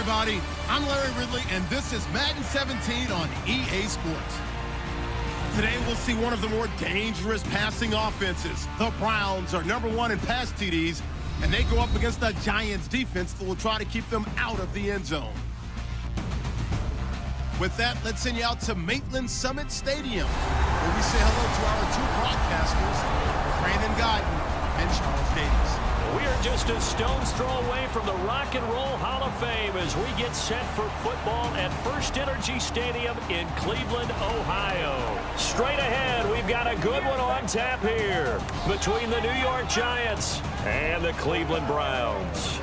everybody. I'm Larry Ridley, and this is Madden 17 on EA Sports. Today, we'll see one of the more dangerous passing offenses. The Browns are #1 in pass TDs, and they go up against the Giants defense that will try to keep them out of the end zone. With that, let's send you out to Maitland Summit Stadium, where we say hello to our two broadcasters, Brandon Guyton and Charles Davis. We are just a stone's throw away from the Rock and Roll Hall of Fame as we get set for football at First Energy Stadium in Cleveland, Ohio. Straight ahead, we've got a good one on tap here between the New York Giants and the Cleveland Browns.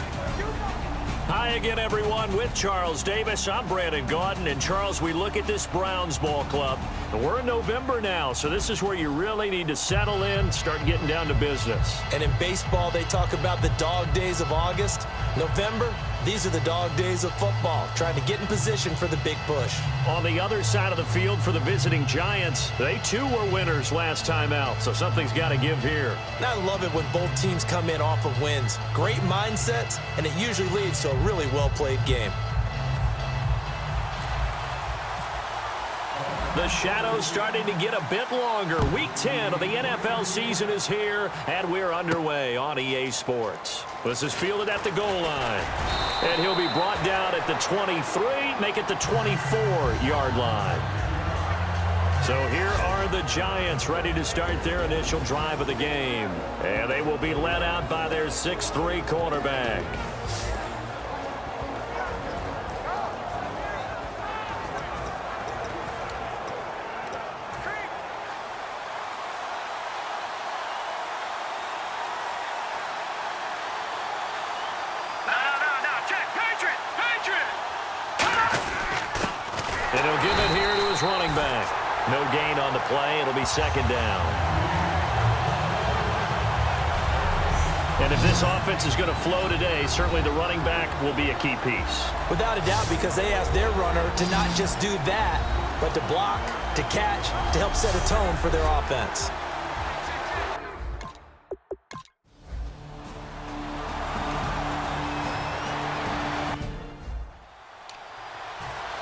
Hi again, everyone, with Charles Davis. I'm Brandon Guyton, and Charles, we look at this Browns ball club, and we're in November now, so this is where you really need to settle in, start getting down to business. And in baseball, they talk about the dog days of August. November, these are the dog days of football, trying to get in position for the big push. On the other side of the field for the visiting Giants, they too were winners last time out, so something's got to give here. And I love it when both teams come in off of wins. Great mindsets, and it usually leads to a really well-played game. The shadow's starting to get a bit longer. Week 10 of the NFL season is here, and we're underway on EA Sports. This is fielded at the goal line. And he'll be brought down at the 23, make it the 24-yard line. So here are the Giants ready to start their initial drive of the game. And they will be led out by their 6'3" quarterback. And he'll give it here to his running back. No gain on the play. It'll be second down. And if this offense is going to flow today, certainly the running back will be a key piece. Without a doubt, because they asked their runner to not just do that, but to block, to catch, to help set a tone for their offense.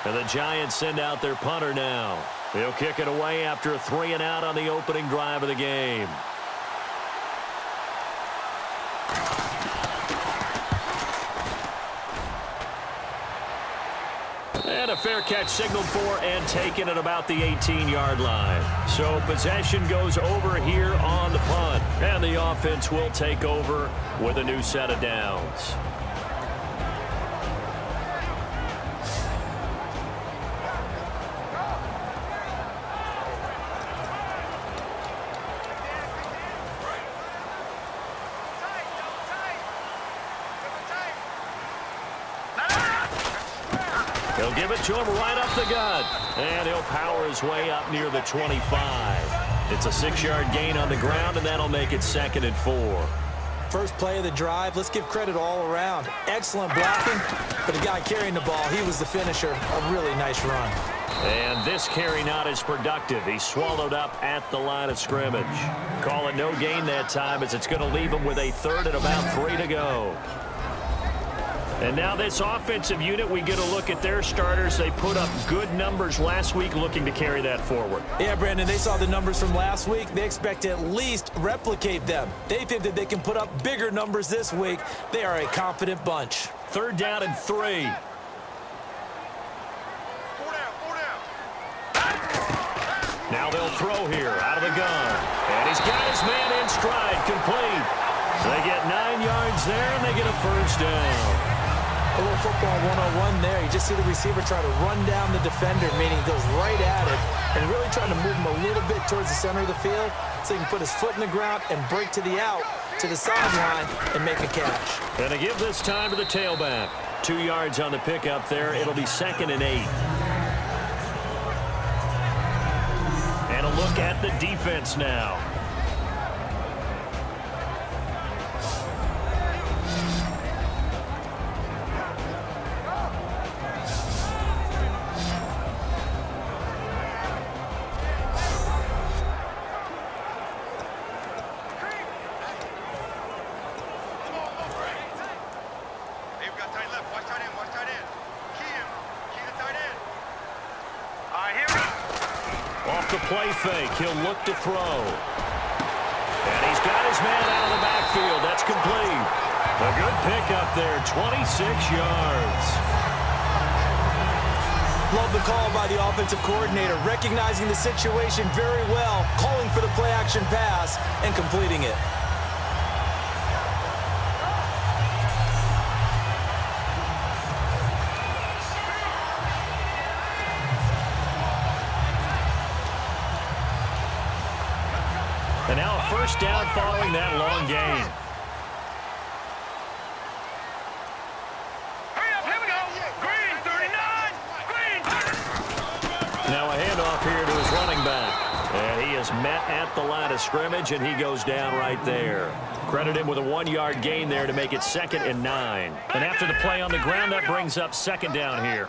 And the Giants send out their punter now. They'll kick it away after a 3-and-out on the opening drive of the game. And a fair catch signaled for and taken at about the 18-yard line. So possession goes over here on the punt. And the offense will take over with a new set of downs. He'll give it to him right up the gut. And he'll power his way up near the 25. It's a 6-yard gain on the ground, and that'll make it 2nd and 4. First play of the drive, let's give credit all around. Excellent blocking, but the guy carrying the ball, he was the finisher. A really nice run. And this carry not as productive. He swallowed up at the line of scrimmage. Call it no gain that time, as it's going to leave him with a 3rd and about 3 to go. And now this offensive unit, we get a look at their starters. They put up good numbers last week, looking to carry that forward. Yeah, Brandon, they saw the numbers from last week. They expect to at least replicate them. They think that they can put up bigger numbers this week. They are a confident bunch. 3rd down and 3. Now they'll throw here out of the gun. And he's got his man in stride, complete. They get 9 yards there, and they get a 1st down. A little football 101 there. You just see the receiver try to run down the defender, meaning he goes right at it, and really trying to move him a little bit towards the center of the field so he can put his foot in the ground and break to the out, to the sideline, and make a catch. And to give this time to the tailback. 2 yards on the pickup there. It'll be 2nd and 8. And a look at the defense now. Tight left. Watch tight end. Watch tight end. the play fake. He'll look to throw. And he's got his man out of the backfield. That's complete. A good pickup there, 26 yards. Love the call by the offensive coordinator, recognizing the situation very well, calling for the play-action pass, and completing it. And now a first down following that long gain. Now a handoff here to his running back. And he is met at the line of scrimmage, and he goes down right there. Credit him with a 1-yard gain there to make it 2nd and 9. And after the play on the ground, that brings up 2nd down here.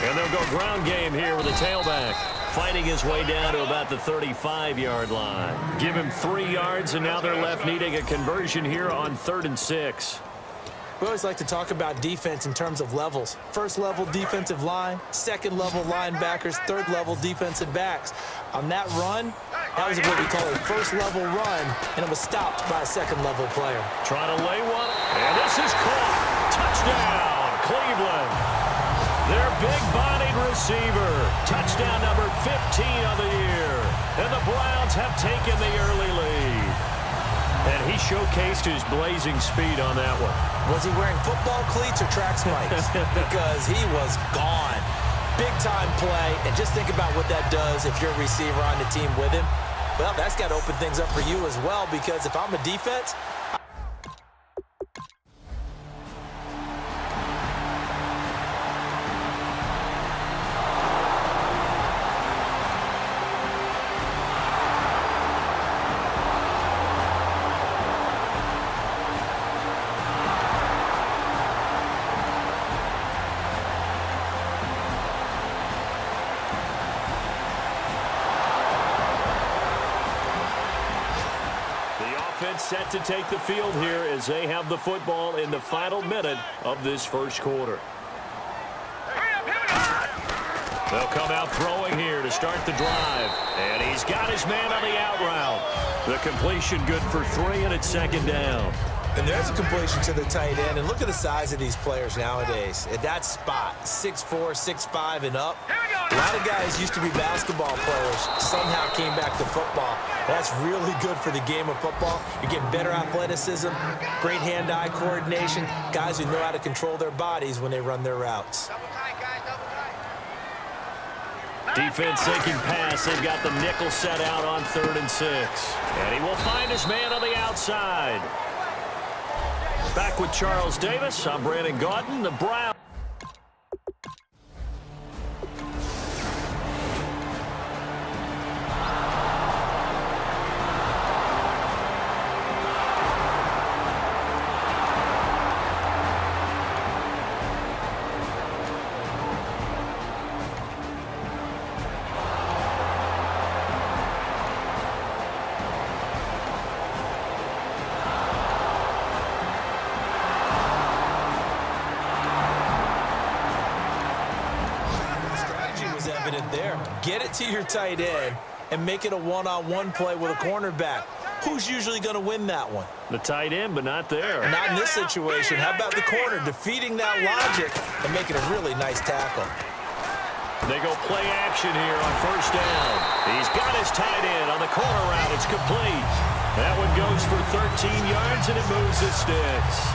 And they'll go ground game here with a tailback. Fighting his way down to about the 35-yard line. Give him 3 yards, and now they're left needing a conversion here on 3rd and 6. We always like to talk about defense in terms of levels. First level defensive line, second level linebackers, third level defensive backs. On that run, that was what we call a first level run, and it was stopped by a second level player. Trying to lay one, and this is caught. Touchdown, Cleveland. Their big-bodied receiver. Touchdown number 15 of the year. And the Browns have taken the early lead. And he showcased his blazing speed on that one. Was he wearing football cleats or track spikes? Because he was gone. Big-time play, and just think about what that does if you're a receiver on the team with him. Well, that's got to open things up for you as well, because if I'm a defense, set to take the field here as they have the football in the final minute of this first quarter. They'll come out throwing here to start the drive. And he's got his man on the out route. The completion good for 3, and it's 2nd down. And there's a completion to the tight end. And look at the size of these players nowadays. At that spot, 6'4", 6'5", and up. A lot of guys used to be basketball players, somehow came back to football. That's really good for the game of football. You're getting better athleticism, great hand-eye coordination, guys who know how to control their bodies when they run their routes. Defense taking pass. They've got the nickel set out on 3rd and 6. And he will find his man on the outside. Back with Charles Davis. I'm Brandon Gaudin. The Browns. Get it to your tight end and make it a one-on-one play with a cornerback. Who's usually going to win that one? The tight end, but not there. Not in this situation. How about the corner defeating that logic and making a really nice tackle? They go play action here on 1st down. He's got his tight end on the corner route. It's complete. That one goes for 13 yards, and it moves the sticks.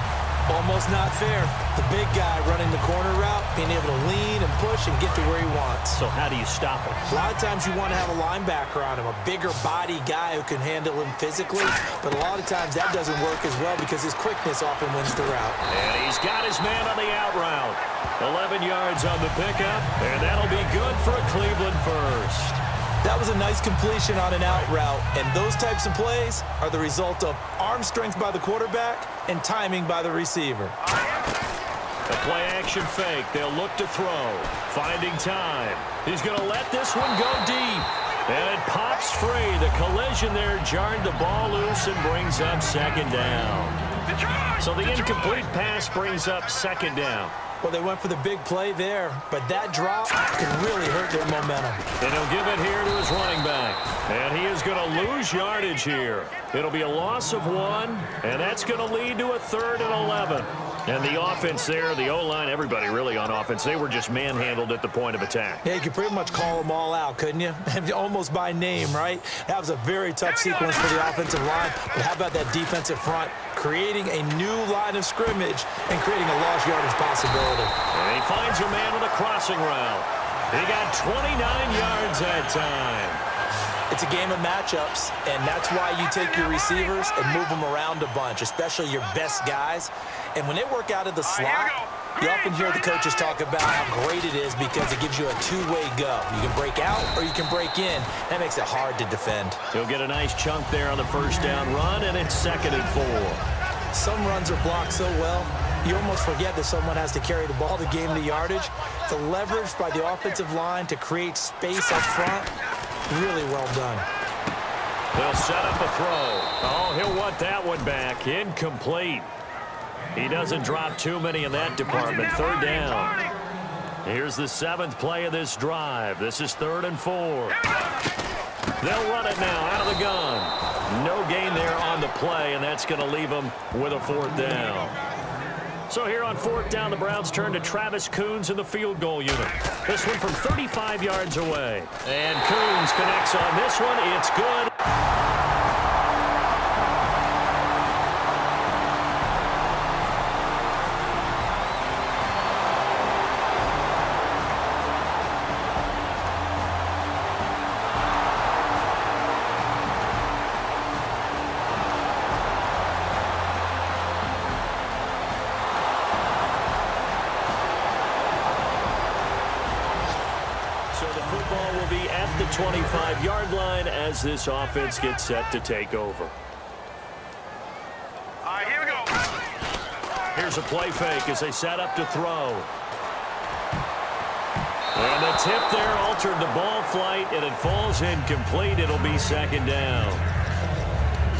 Almost not fair. The big guy running the corner route, being able to lean and push and get to where he wants. So how do you stop him? A lot of times you want to have a linebacker on him, a bigger body guy who can handle him physically. But a lot of times that doesn't work as well because his quickness often wins the route. And he's got his man on the out route. 11 yards on the pickup, and that'll be good for a Cleveland first. That was a nice completion on an out route, and those types of plays are the result of arm strength by the quarterback and timing by the receiver. A play-action fake. They'll look to throw. Finding time. He's going to let this one go deep. And it pops free. The collision there jarred the ball loose and brings up 2nd down. So the incomplete pass brings up 2nd down. Well, they went for the big play there, but that drop could really hurt their momentum. And he'll give it here to his running back. And he is going to lose yardage here. It'll be a loss of 1, and that's going to lead to a 3rd and 11. And the offense there, the O-line, everybody really on offense, they were just manhandled at the point of attack. Yeah, you could pretty much call them all out, couldn't you? Almost by name, right? That was a very tough sequence for the offensive line. But how about that defensive front creating a new line of scrimmage and creating a lost yardage possibility? And he finds a man on the crossing route. He got 29 yards that time. It's a game of matchups, and that's why you take your receivers and move them around a bunch, especially your best guys. And when they work out of the slot, you often hear the coaches talk about how great it is because it gives you a two-way go. You can break out or you can break in. That makes it hard to defend. He'll get a nice chunk there on the first down run, and it's 2nd and 4. Some runs are blocked so well, you almost forget that someone has to carry the ball to gain the yardage. The leverage by the offensive line to create space up front, really well done. They'll set up a throw. Oh, he'll want that one back. Incomplete. He doesn't drop too many in that department. 3rd down. Here's the 7th play of this drive. This is 3rd and 4. They'll run it now out of the gun. No gain there on the play, and that's going to leave them with a 4th down. So here on 4th down, the Browns turn to Travis Coons in the field goal unit. This one from 35 yards away. And Coons connects on this one. It's good. Football will be at the 25-yard line as this offense gets set to take over. All right, here we go. Here's a play fake as they set up to throw. And the tip there altered the ball flight, and it falls incomplete. It'll be 2nd down.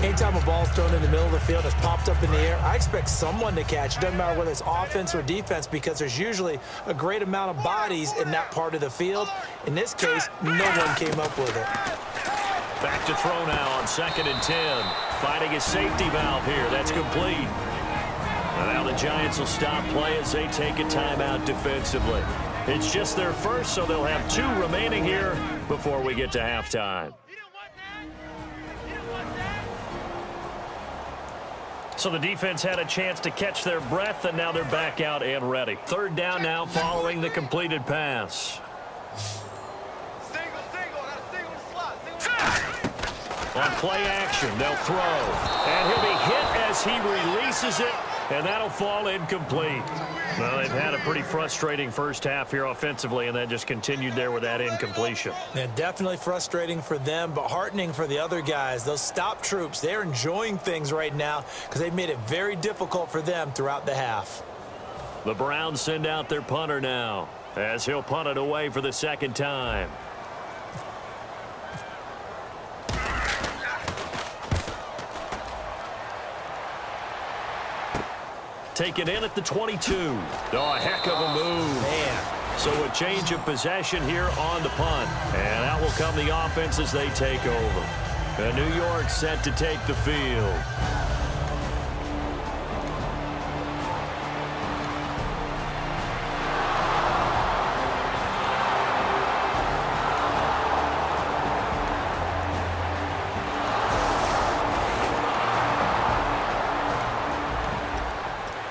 Anytime a ball's thrown in the middle of the field, it's popped up in the air, I expect someone to catch. It doesn't matter whether it's offense or defense because there's usually a great amount of bodies in that part of the field. In this case, no one came up with it. Back to throw now on 2nd and 10. Finding his safety valve here. That's complete. And now the Giants will stop play as they take a timeout defensively. It's just their first, so they'll have 2 remaining here before we get to halftime. So the defense had a chance to catch their breath, and now they're back out and ready. 3rd down now following the completed pass. On play action, they'll throw. And he'll be hit as he releases it, and that'll fall incomplete. Well, they've had a pretty frustrating first half here offensively, and that just continued there with that incompletion. Yeah, definitely frustrating for them, but heartening for the other guys. Those stop troops, they're enjoying things right now because they've made it very difficult for them throughout the half. The Browns send out their punter now as he'll punt it away for the 2nd time. Taken in at the 22. Oh, a heck of a move. Man. So a change of possession here on the punt. And out will come the offense as they take over. And New York set to take the field.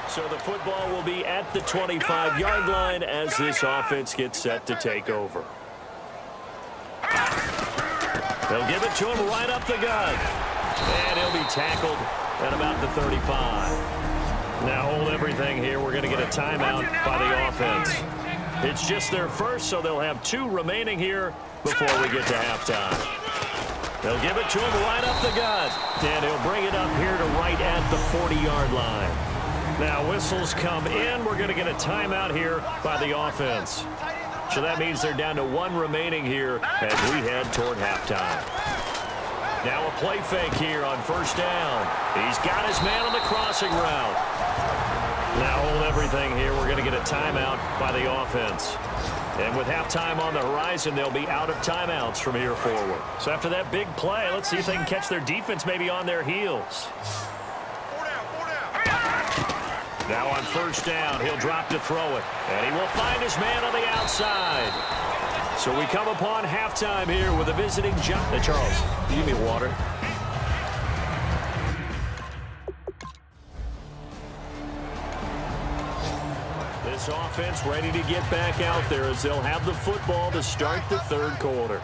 So the football will be at the 25-yard line as this offense gets set to take over. They'll give it to him right up the gut. And he'll be tackled at about the 35. Now hold everything here. We're going to get a timeout by the offense. It's just their first, so they'll have 2 remaining here before we get to halftime. They'll give it to him right up the gut. And he'll bring it up here to right at the 40-yard line. Now whistles come in. We're going to get a timeout here by the offense. So that means they're down to 1 remaining here as we head toward halftime. Now a play fake here on 1st down. He's got his man on the crossing route. Now hold everything here. We're going to get a timeout by the offense. And with halftime on the horizon, they'll be out of timeouts from here forward. So after that big play, let's see if they can catch their defense maybe on their heels. Now on first down, he'll drop to throw it. And he will find his man on the outside. So we come upon halftime here with a visiting jump. Hey, Charles, give me water. This offense ready to get back out there as they'll have the football to start the third quarter.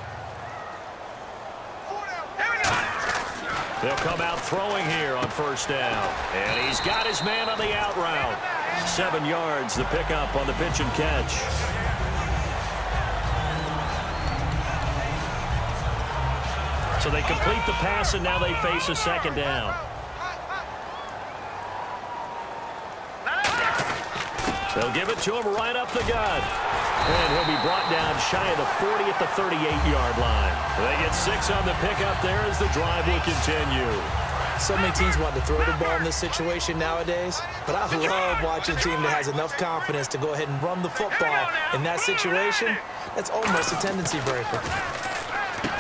They'll come out throwing here on first down. And he's got his man on the out route. 7 yards, the pickup on the pitch and catch. So they complete the pass, and now they face a second down. They'll give it to him right up the gut. And he'll be brought down shy of the 40 at the 38-yard line. They get 6 on the pickup there as the drive will continue. So many teams want to throw the ball in this situation nowadays, but I love watching a team that has enough confidence to go ahead and run the football in that situation. That's almost a tendency breaker.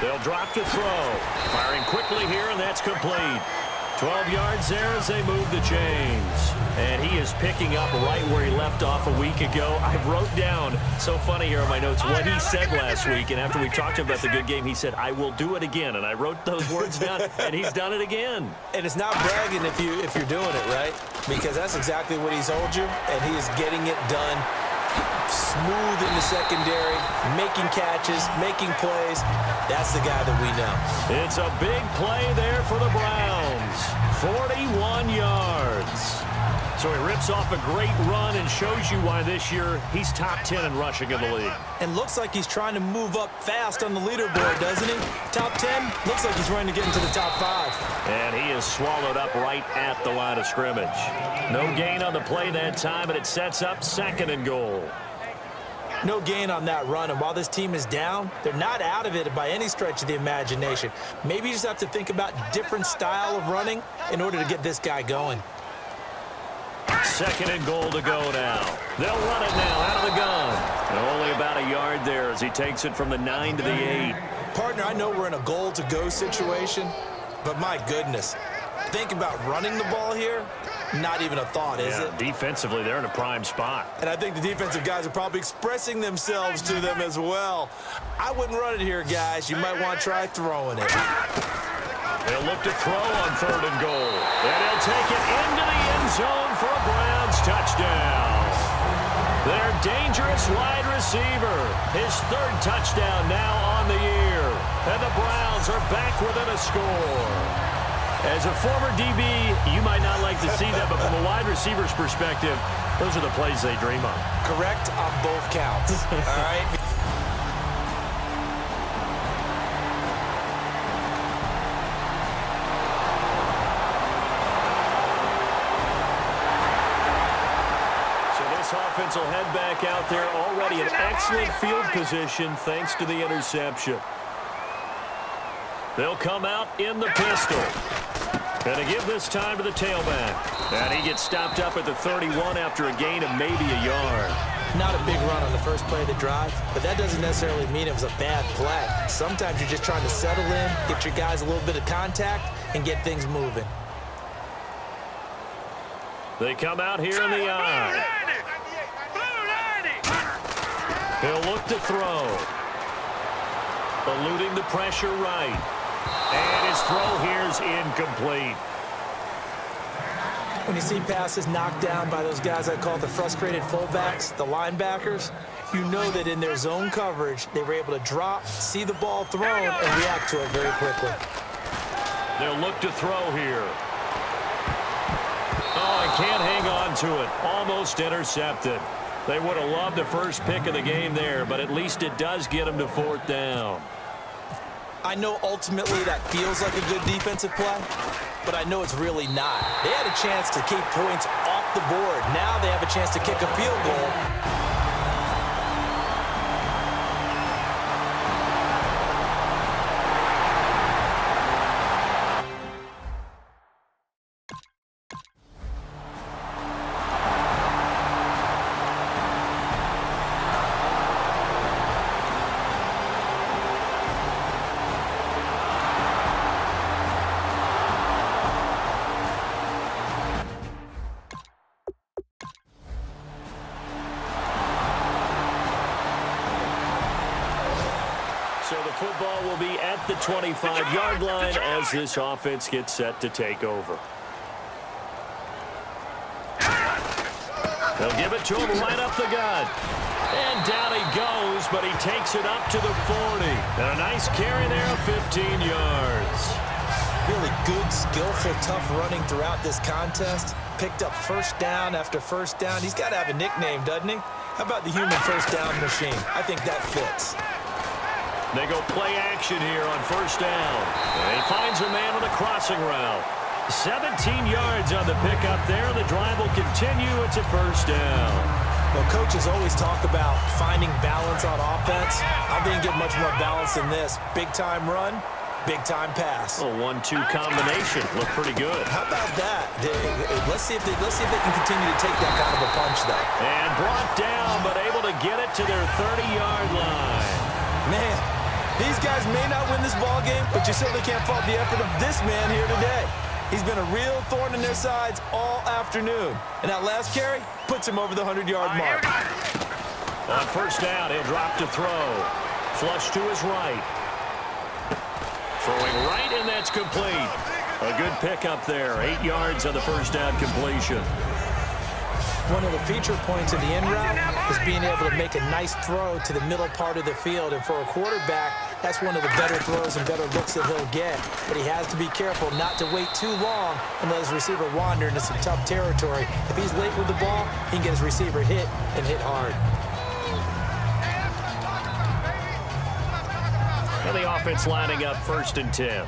They'll drop to throw. Firing quickly here, and that's complete. 12 yards there as they move the chains. And he is picking up right where he left off a week ago. I wrote down, so funny here in my notes, what he said last week. And after we talked to him about the good game, he said, I will do it again. And I wrote those words down, and he's done it again. And it's not bragging if you're doing it, right? Because that's exactly what he's told you, and he is getting it done. Smooth in the secondary, making catches, making plays. That's the guy that we know. It's a big play there for the Browns. 41 yards. So he rips off a great run and shows you why this year he's top 10 in rushing in the league. And looks like he's trying to move up fast on the leaderboard, doesn't he? Top 10, looks like he's running to get into the top 5. And he is swallowed up right at the line of scrimmage. No gain on the play that time, and it sets up 2nd and goal. No gain on that run, and while this team is down, they're not out of it by any stretch of the imagination. Maybe you just have to think about different style of running in order to get this guy going. 2nd and goal to go now. They'll run it now out of the gun. And only about a yard there as he takes it from the 9 to the 8. Partner, I know we're in a goal-to-go situation, but my goodness, think about running the ball here. Not even a thought, is it? Defensively, they're in a prime spot. And I think the defensive guys are probably expressing themselves to them as well. I wouldn't run it here, guys. You might want to try throwing it. They'll look to throw on 3rd and goal. And he'll take it into the end zone for a Browns touchdown. Their dangerous wide receiver. His 3rd touchdown now on the year. And the Browns are back within a score. As a former DB, you might not like to see that, but from a wide receiver's perspective, those are the plays they dream of. Correct on both counts. All right. So this offense will head back out there already in excellent field position thanks to the interception. They'll come out in the pistol. And to give this time to the tailback. And he gets stopped up at the 31 after a gain of maybe a yard. Not a big run on the first play of the drive, but that doesn't necessarily mean it was a bad play. Sometimes you're just trying to settle in, get your guys a little bit of contact, and get things moving. They come out here in the eye. He'll look to throw. Eluding the pressure right. And his throw here is incomplete. When you see passes knocked down by those guys I call the frustrated fullbacks, the linebackers, you know that in their zone coverage, they were able to drop, see the ball thrown, and react to it very quickly. They'll look to throw here. Oh, and can't hang on to it. Almost intercepted. They would have loved the first pick of the game there, but at least it does get them to 4th down. I know ultimately that feels like a good defensive play, but I know it's really not. They had a chance to keep points off the board. Now they have a chance to kick a field goal. So the football will be at the 25-yard line as this offense gets set to take over. They'll give it to him right up the gut. And down he goes, but he takes it up to the 40. And a nice carry there of 15 yards. Really good, skillful, tough running throughout this contest. Picked up first down after first down. He's got to have a nickname, doesn't he? How about the human first down machine? I think that fits. They go play action here on first down. And he finds a man on the crossing route. 17 yards on the pickup there. The drive will continue. It's a first down. Well, coaches always talk about finding balance on offense. I didn't get much more balance than this. Big-time run, big-time pass. A 1-2 combination. Look pretty good. How about that? Let's see if they can continue to take that kind of a punch, though. And brought down, but able to get it to their 30-yard line. Man, these guys may not win this ball game, but you certainly can't fault the effort of this man here today. He's been a real thorn in their sides all afternoon. And that last carry puts him over the 100-yard mark. On first down, he'll drop to throw. Flush to his right. Throwing right, and that's complete. A good pickup there. 8 yards on the first down completion. One of the feature points of the end route is being able to make a nice throw to the middle part of the field. And for a quarterback, that's one of the better throws and better looks that he'll get. But he has to be careful not to wait too long and let his receiver wander into some tough territory. If he's late with the ball, he can get his receiver hit and hit hard. And the offense lining up first and 10.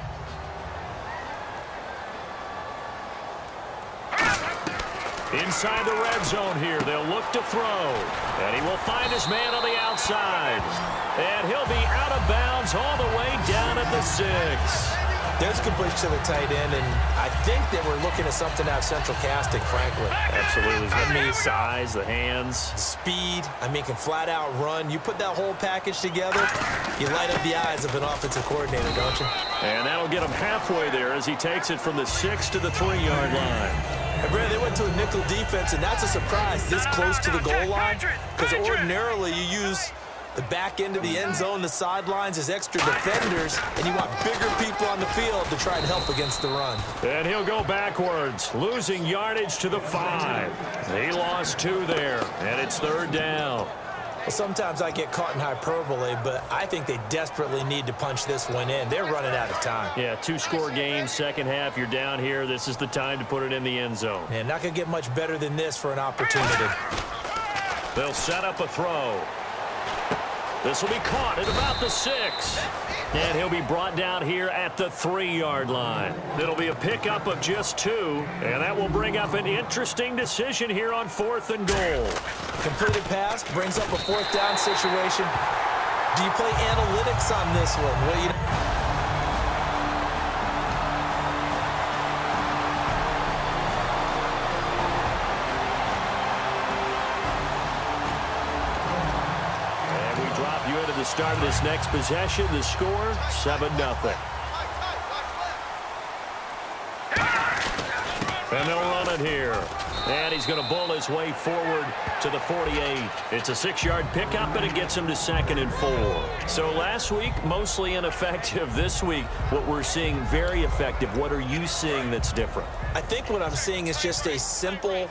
Inside the red zone here, they'll look to throw. And he will find his man on the outside. And he'll be out of bounds all the way down at the 6. There's completion to the tight end, and I think they were looking at something out of central casting, frankly. Absolutely. I mean, size, the hands. Speed. I mean, can flat out run. You put that whole package together, you light up the eyes of an offensive coordinator, don't you? And that'll get him halfway there as he takes it from the 6 to the 3-yard line. And Brad, they went to a nickel defense, and that's a surprise this close to the goal line, because ordinarily you use the back end of the end zone, the sidelines as extra defenders, and you want bigger people on the field to try and help against the run. And he'll go backwards, losing yardage to the 5. He lost 2 there, and it's third down. Well, sometimes I get caught in hyperbole, but I think they desperately need to punch this one in. They're running out of time. Yeah, 2-score game, second half, you're down here. This is the time to put it in the end zone. And not going to get much better than this for an opportunity. They'll set up a throw. This will be caught at about the 6. And he'll be brought down here at the 3-yard line. It'll be a pickup of just 2, and that will bring up an interesting decision here on 4th and goal. Completed pass brings up a 4th down situation. Do you play analytics on this one? Well, the start of this next possession, the score 7-0. And they'll run it here. And he's going to bull his way forward to the 48. It's a 6-yard pickup, and it gets him to 2nd and 4. So last week, mostly ineffective. This week, what we're seeing, very effective. What are you seeing that's different? I think what I'm seeing is just a simple,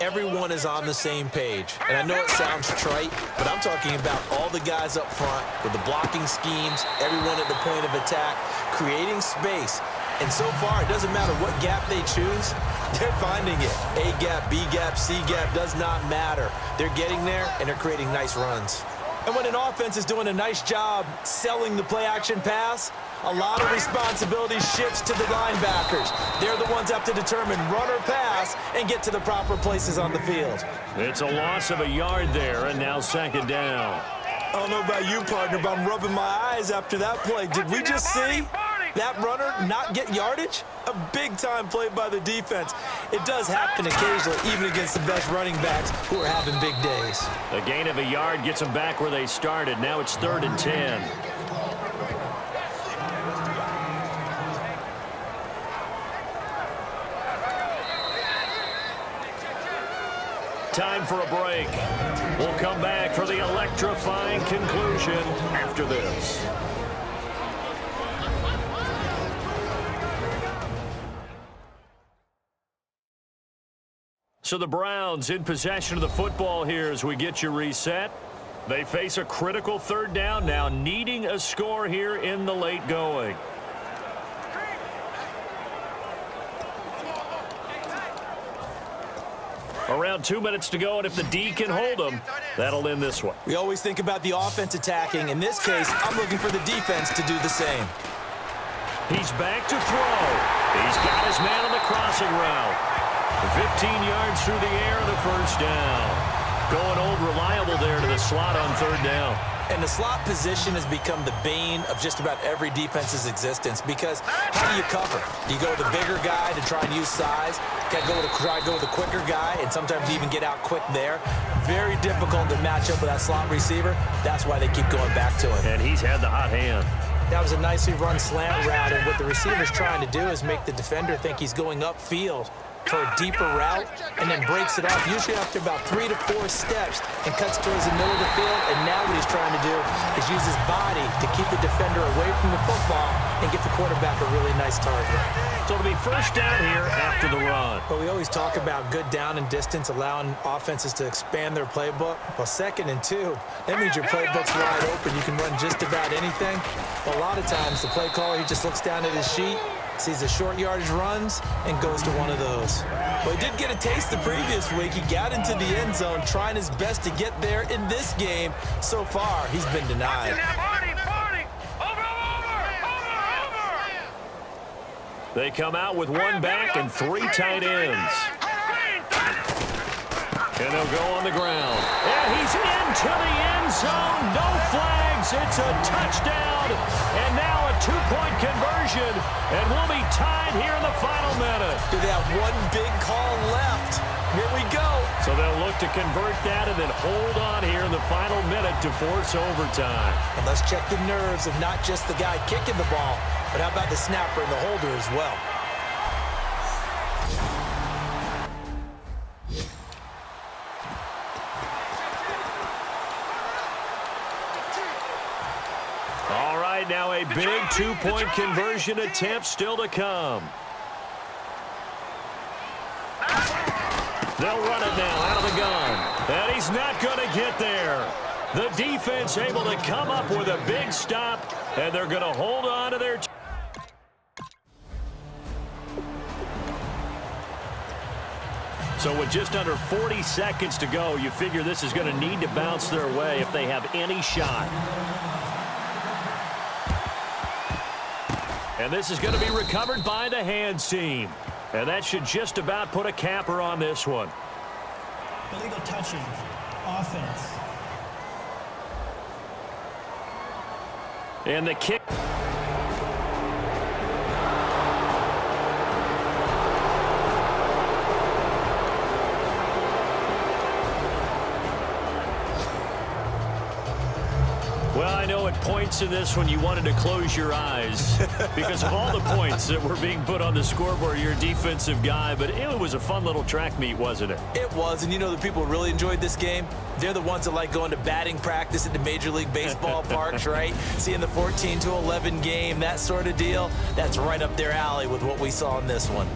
everyone is on the same page. And I know it sounds trite, but I'm talking about all the guys up front with the blocking schemes, everyone at the point of attack, creating space. And so far, it doesn't matter what gap they choose, they're finding it. A gap, B gap, C gap, does not matter. They're getting there, and they're creating nice runs. And when an offense is doing a nice job selling the play-action pass, a lot of responsibility shifts to the linebackers. They're the ones that have to determine run or pass and get to the proper places on the field. It's a loss of a yard there, and now 2nd down. I don't know about you, partner, but I'm rubbing my eyes after that play. Did we just see that runner not get yardage? A big-time play by the defense. It does happen occasionally, even against the best running backs who are having big days. A gain of a yard gets them back where they started. Now it's 3rd and 10. Time for a break. We'll come back for the electrifying conclusion after this. So the Browns in possession of the football here as we get you reset. They face a critical third down now, needing a score here in the late going. Around 2 minutes to go, and if the D can hold them, that'll end this one. We always think about the offense attacking. In this case, I'm looking for the defense to do the same. He's back to throw. He's got his man on the crossing route. 15 yards through the air, the first down. Going old reliable there to the slot on third down. And the slot position has become the bane of just about every defense's existence because how do you cover? Do you go with a bigger guy to try and use size? Try to go with a quicker guy and sometimes even get out quick there. Very difficult to match up with that slot receiver. That's why they keep going back to him. And he's had the hot hand. That was a nicely run slant route, and what the receiver's trying to do is make the defender think he's going upfield for a deeper route and then breaks it off usually after about 3 to 4 steps and cuts towards the middle of the field. And now what he's trying to do is use his body to keep the defender away from the football and get the quarterback a really nice target. So it'll be first down here after the run. But we always talk about good down and distance, allowing offenses to expand their playbook. Well, 2nd and 2, that means your playbook's wide open. You can run just about anything. But a lot of times the play caller, he just looks down at his sheet, sees the short yardage runs, and goes to one of those. Well, he did get a taste the previous week. He got into the end zone, trying his best to get there in this game. So far, he's been denied. They come out with one back and 3 tight ends. And they'll go on the ground. And he's into the end zone. No flags. It's a touchdown. And now a 2-point conversion. And we'll be tied here in the final minute. Do they have one big call left? Here we go. So they'll look to convert that and then hold on here in the final minute to force overtime. And let's check the nerves of not just the guy kicking the ball, but how about the snapper and the holder as well? All right, now a big 2-point conversion attempt still to come. They'll run it now out of the gun. And he's not going to get there. The defense able to come up with a big stop, and they're going to hold on to their... So with just under 40 seconds to go, you figure this is going to need to bounce their way if they have any shot. And this is going to be recovered by the hands team. And that should just about put a capper on this one. Illegal touching. Offense. And the kick. Well, I know at points in this one you wanted to close your eyes because of all the points that were being put on the scoreboard. You're a defensive guy, but it was a fun little track meet, wasn't it? It was, and you know the people who really enjoyed this game? They're the ones that like going to batting practice at the Major League Baseball parks, right? Seeing the 14-11 game, that sort of deal. That's right up their alley with what we saw in this one.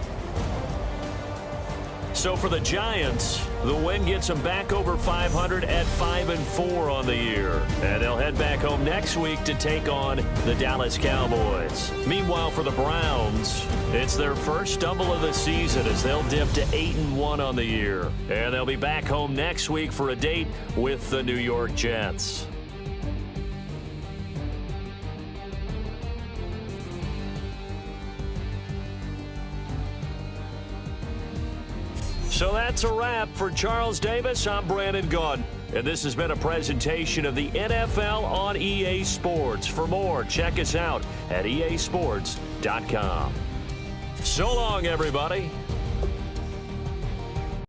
So for the Giants, the win gets them back over 500 at 5-4 on the year. And they'll head back home next week to take on the Dallas Cowboys. Meanwhile, for the Browns, it's their first stumble of the season as they'll dip to 8-1 on the year. And they'll be back home next week for a date with the New York Jets. So that's a wrap for Charles Davis. I'm Brandon Gaudin, and this has been a presentation of the NFL on EA Sports. For more, check us out at easports.com. So long, everybody.